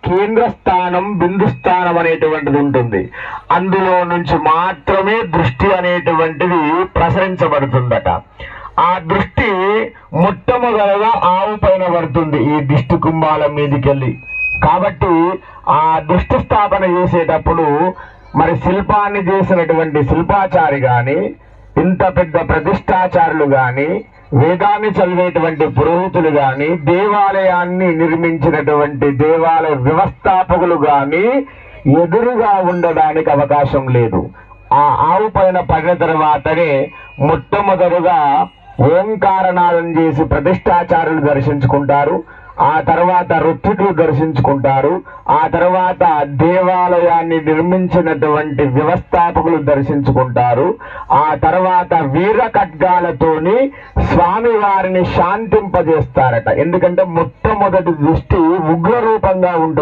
కేంద్ర స్థానం, బిందు స్థానం అనేటువంటిది ఉంటుంది. అందులో నుంచి మాత్రమే దృష్టి అనేటువంటిది ప్రసరించబడుతుందట. ఆ దృష్టి మొట్టమొదటిగా ఆవు పైన పడుతుంది, ఈ దిష్టి కుంభాల మీదికెళ్ళి. కాబట్టి ఆ దృష్టి స్థాపన చేసేటప్పుడు మరి శిల్పాన్ని చేసినటువంటి శిల్పాచారి గాని, ఇంత పెద్ద ప్రతిష్టాచారులు గాని, వేదాన్ని చదివేటువంటి పురోహితులు గాని, దేవాలయాన్ని నిర్మించినటువంటి దేవాలయ వ్యవస్థాపకులు గాని ఎదురుగా ఉండడానికి అవకాశం లేదు. ఆ ఆవు పైన పడిన తర్వాతనే మొట్టమొదటిగా ఓంకారనాదం చేసి ప్రతిష్టాచారులు దర్శించుకుంటారు. ఆ తర్వాత ఋత్వికులు దర్శించుకుంటారు. ఆ తర్వాత దేవాలయాన్ని నిర్మించినటువంటి వ్యవస్థాపకులు దర్శించుకుంటారు. ఆ తర్వాత వీర ఖడ్గాలతోని స్వామి వారిని శాంతింపజేస్తారట. ఎందుకంటే మొట్టమొదటి దృష్టి ఉగ్ర రూపంగా ఉంటుంది.